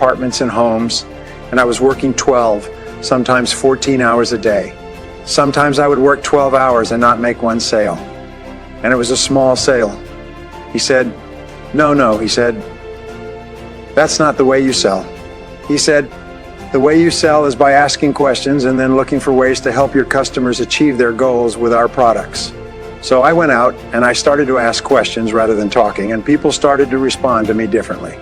apartments and homes, and I was working 12, sometimes 14 hours a day. Sometimes I would work 12 hours and not make one sale. And it was a small sale. He said, no, he said, that's not the way you sell. He said, the way you sell is by asking questions and then looking for ways to help your customers achieve their goals with our products. So I went out and I started to ask questions rather than talking, and people started to respond to me differently.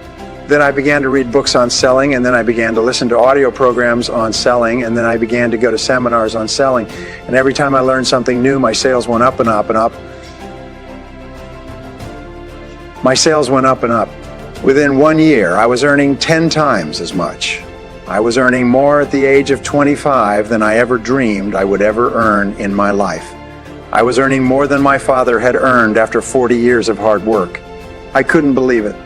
Then I began to read books on selling, and then I began to listen to audio programs on selling, and then I began to go to seminars on selling. And every time I learned something new, my sales went up and up and up. My sales went up and up. Within 1 year, I was earning 10 times as much. I was earning more at the age of 25 than I ever dreamed I would ever earn in my life. I was earning more than my father had earned after 40 years of hard work. I couldn't believe it.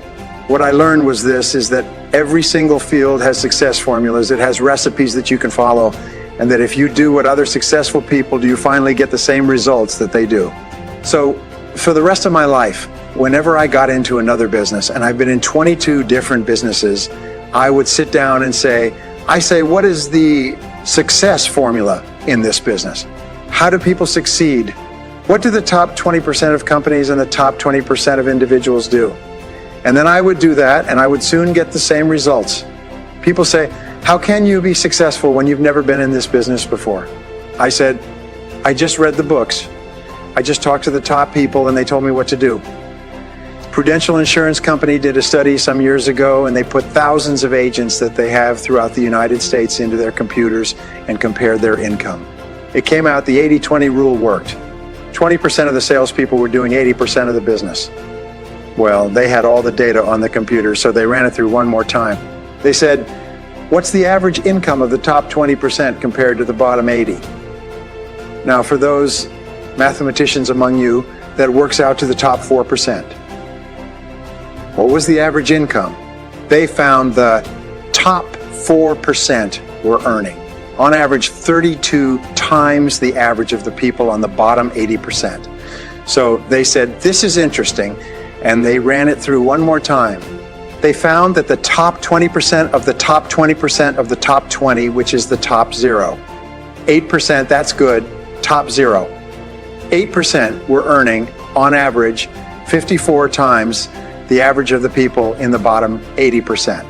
What I learned was this, is that every single field has success formulas. It has recipes that you can follow, and that if you do what other successful people do, you finally get the same results that they do. So for the rest of my life, whenever I got into another business, and I've been in 22 different businesses, I would sit down and say, what is the success formula in this business? How do people succeed? What do the top 20% of companies and the top 20% of individuals do? And then I would do that, and I would soon get the same results. People say, how can you be successful when you've never been in this business before? I said, I just read the books. I just talked to the top people and they told me what to do. Prudential Insurance Company did a study some years ago, and they put thousands of agents that they have throughout the United States into their computers and compared their income. It came out the 80-20 rule worked. 20% of the salespeople were doing 80% of the business. Well, they had all the data on the computer, so they ran it through one more time. They said, what's the average income of the top 20% compared to the bottom 80? Now, for those mathematicians among you, that works out to the top 4%. What was the average income? They found the top 4% were earning, on average, 32 times the average of the people on the bottom 80%. So they said, this is interesting. And they ran it through one more time. They found that the top 20% of the top 20% of the top 20, which is the top 0. 8%, that's good, top 0. 8% were earning, on average, 54 times the average of the people in the bottom 80%.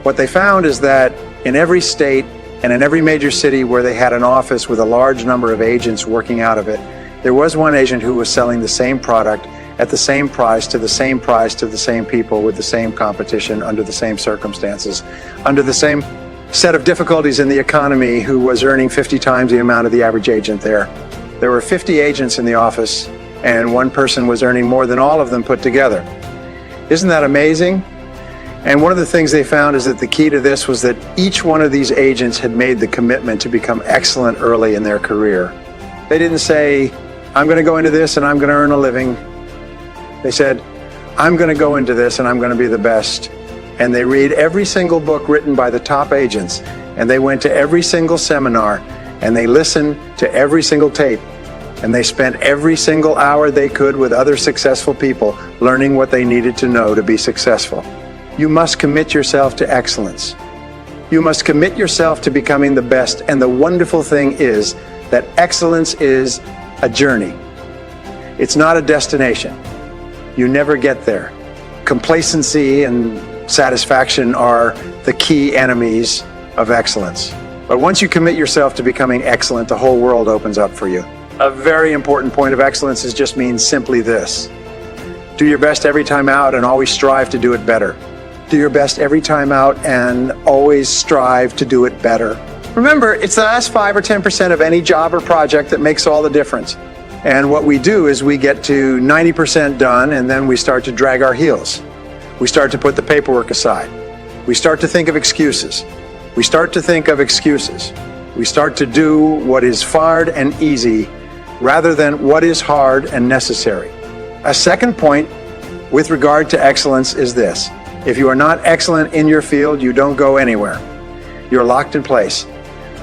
What they found is that in every state and in every major city where they had an office with a large number of agents working out of it, there was one agent who was selling the same product at the same price to the same people with the same competition under the same circumstances, under the same set of difficulties in the economy, who was earning 50 times the amount of the average agent there. There were 50 agents in the office, and one person was earning more than all of them put together. Isn't that amazing? And one of the things they found is that the key to this was that each one of these agents had made the commitment to become excellent early in their career. They didn't say, I'm going to go into this and I'm going to earn a living. They said, I'm going to go into this and I'm going to be the best. And they read every single book written by the top agents, and they went to every single seminar, and they listened to every single tape, and they spent every single hour they could with other successful people learning what they needed to know to be successful. You must commit yourself to excellence. You must commit yourself to becoming the best. And the wonderful thing is that excellence is a journey. It's not a destination. You never get there. Complacency and satisfaction are the key enemies of excellence. But once you commit yourself to becoming excellent, the whole world opens up for you. A very important point of excellence just means simply this: do your best every time out and always strive to do it better. Do your best every time out and always strive to do it better. Remember, it's the last 5 or 10% of any job or project that makes all the difference. And what we do is we get to 90% done, and then we start to drag our heels. We start to put the paperwork aside. We start to think of excuses. We start to do what is hard and easy rather than what is hard and necessary. A second point with regard to excellence is this: if you are not excellent in your field, you don't go anywhere. You're locked in place.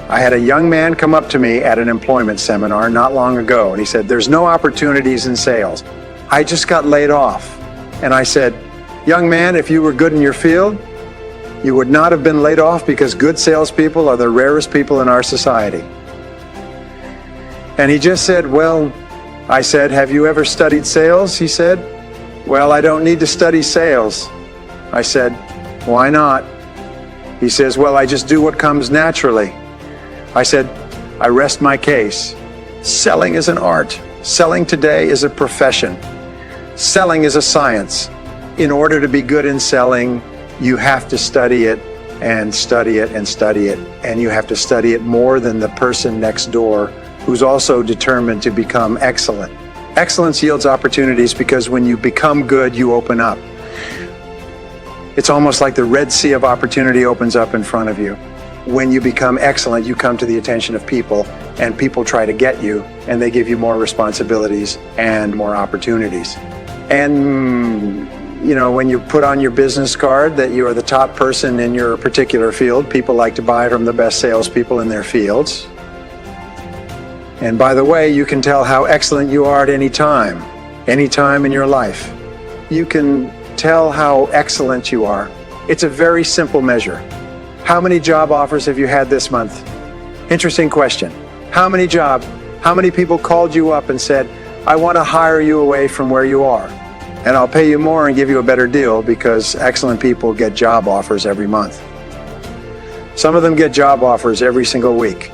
I had a young man come up to me at an employment seminar not long ago, and he said, there's no opportunities in sales. I just got laid off. And I said, young man, if you were good in your field, You would not have been laid off because good salespeople are the rarest people in our society. And he just said, well, I said, have you ever studied sales? He said, well, I don't need to study sales. I said, why not? He says, well, I just do what comes naturally. I said, I rest my case. Selling is an art. Selling today is a profession. Selling is a science. In order to be good in selling, you have to study it and study it and study it. And you have to study it more than the person next door who's also determined to become excellent. Excellence yields opportunities because when you become good, you open up. It's almost like the Red Sea of opportunity opens up in front of you. When you become excellent, you come to the attention of people, and people try to get you, and they give you more responsibilities and more opportunities. And you know, when you put on your business card that you are the top person in your particular field, people like to buy from the best salespeople in their fields. And by the way, you can tell how excellent you are at any time in your life. You can tell how excellent you are. It's a very simple measure. How many job offers have you had this month? Interesting question. How many people called you up and said, I want to hire you away from where you are, and I'll pay you more and give you a better deal, because excellent people get job offers every month. Some of them get job offers every single week.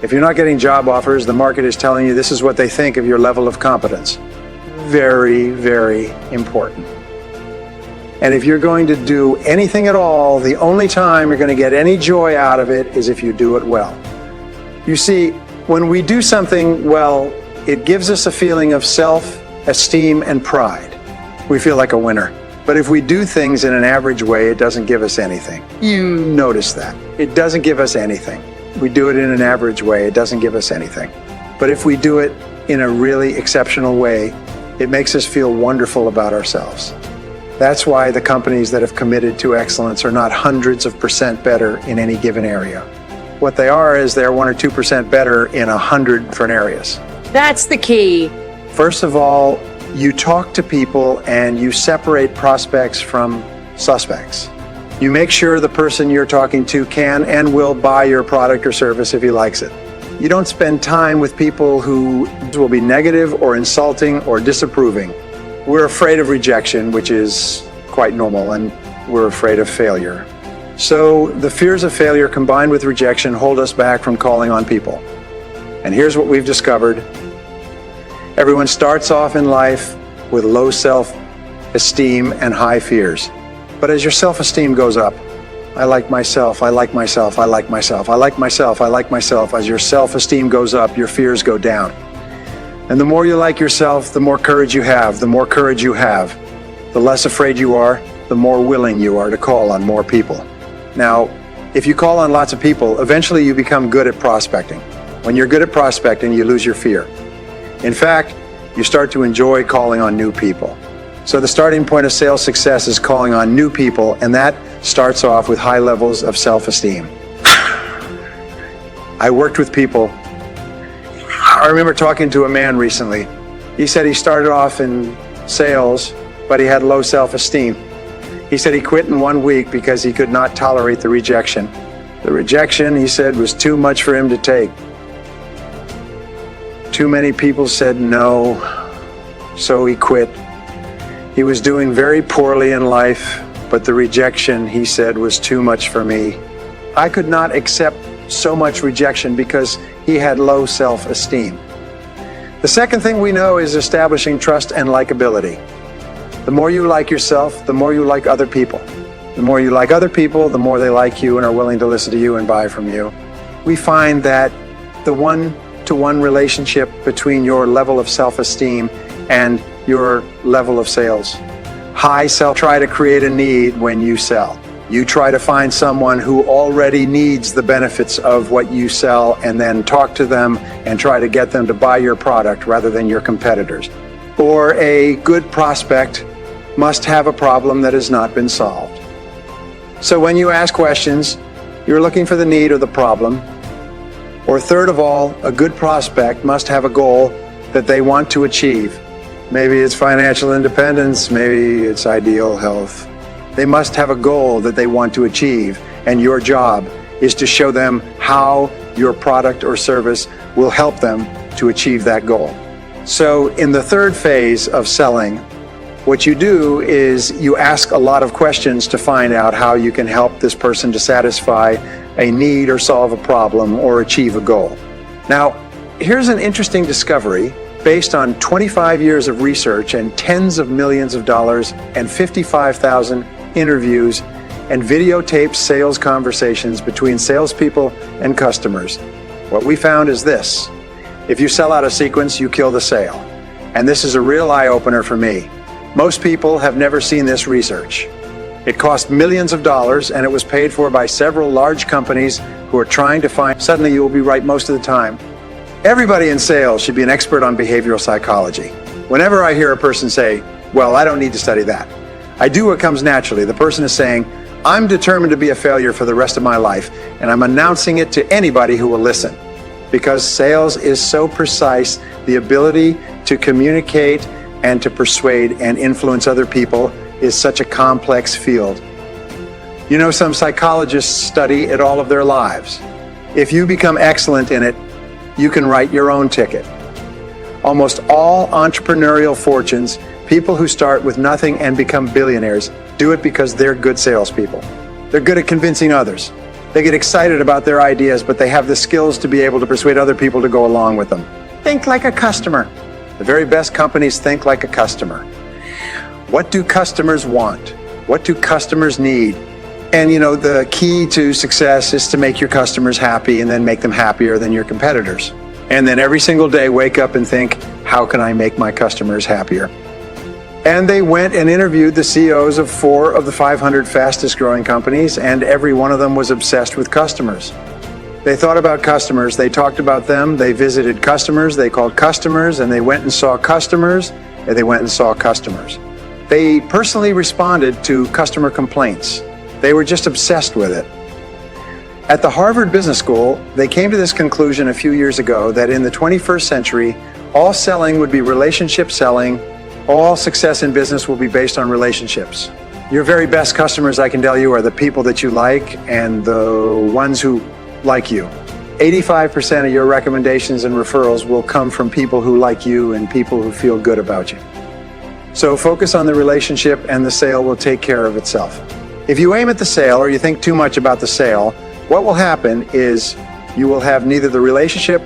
If you're not getting job offers, the market is telling you this is what they think of your level of competence. Very, very important. And if you're going to do anything at all, the only time you're going to get any joy out of it is if you do it well. You see, when we do something well, it gives us a feeling of self-esteem and pride. We feel like a winner. But if we do things in an average way, it doesn't give us anything. You notice that. It doesn't give us anything. We do it in an average way, it doesn't give us anything. But if we do it in a really exceptional way, it makes us feel wonderful about ourselves. That's why the companies that have committed to excellence are not hundreds of % better in any given area. What they are is they're 1 or 2% better in 100 different areas. That's the key. First of all, you talk to people and you separate prospects from suspects. You make sure the person you're talking to can and will buy your product or service if he likes it. You don't spend time with people who will be negative or insulting or disapproving. We're afraid of rejection, which is quite normal, and we're afraid of failure. So the fears of failure combined with rejection hold us back from calling on people. And here's what we've discovered. Everyone starts off in life with low self-esteem and high fears. But as your self-esteem goes up, I like myself, I like myself, I like myself, I like myself, I like myself. As your self-esteem goes up, your fears go down. And the more you like yourself, the more courage you have. The more courage you have, the less afraid you are, the more willing you are to call on more people. Now, if you call on lots of people, eventually you become good at prospecting. When you're good at prospecting, you lose your fear. In fact, you start to enjoy calling on new people. So the starting point of sales success is calling on new people, and that starts off with high levels of self-esteem. I worked with people. I remember talking to a man recently. He said he started off in sales, but he had low self-esteem. He said he quit in 1 week because he could not tolerate the rejection. The rejection, he said, was too much for him to take. Too many people said no, so he quit. He was doing very poorly in life, but the rejection, he said, was too much for me. I could not accept so much rejection because he had low self-esteem. The second thing we know is establishing trust and likability. The more you like yourself, the more you like other people. The more you like other people, the more they like you and are willing to listen to you and buy from you. We find that the one-to-one relationship between your level of self-esteem and your level of sales. High self, try to create a need when you sell. You try to find someone who already needs the benefits of what you sell and then talk to them and try to get them to buy your product rather than your competitors. Or a good prospect must have a problem that has not been solved. So when you ask questions, you're looking for the need or the problem. Or third of all, a good prospect must have a goal that they want to achieve. Maybe it's financial independence, maybe it's ideal health, They must have a goal that they want to achieve, and your job is to show them how your product or service will help them to achieve that goal. So in the third phase of selling, what you do is you ask a lot of questions to find out how you can help this person to satisfy a need or solve a problem or achieve a goal. Now, here's an interesting discovery based on 25 years of research and tens of millions of dollars and 55,000 interviews and videotaped sales conversations between salespeople and customers. What we found is this: if you sell out of sequence, you kill the sale. And this is a real eye-opener for me. Most people have never seen this research. It cost millions of dollars, and it was paid for by several large companies who are trying to find, suddenly you will be right most of the time. Everybody in sales should be an expert on behavioral psychology. Whenever I hear a person say, well, I don't need to study that, I do what comes naturally. The person is saying, I'm determined to be a failure for the rest of my life, and I'm announcing it to anybody who will listen. Because sales is so precise, the ability to communicate and to persuade and influence other people is such a complex field. You know, some psychologists study it all of their lives. If you become excellent in it, you can write your own ticket. Almost all entrepreneurial fortunes, people who start with nothing and become billionaires, do it because they're good salespeople. They're good at convincing others. They get excited about their ideas, but they have the skills to be able to persuade other people to go along with them. Think like a customer. The very best companies think like a customer. What do customers want? What do customers need? And you know, the key to success is to make your customers happy and then make them happier than your competitors. And then every single day wake up and think, how can I make my customers happier? And they went and interviewed the CEOs of 4 of the 500 fastest growing companies, and every one of them was obsessed with customers. They thought about customers, they talked about them, they visited customers, they called customers, and they went and saw customers, and they went and saw customers. They personally responded to customer complaints. They were just obsessed with it. At the Harvard Business School, they came to this conclusion a few years ago that in the 21st century, all selling would be relationship selling. All success in business will be based on relationships. Your very best customers, I can tell you, are the people that you like and the ones who like you. 85% of your recommendations and referrals will come from people who like you and people who feel good about you. So focus on the relationship and the sale will take care of itself. If you aim at the sale or you think too much about the sale, what will happen is you will have neither the relationship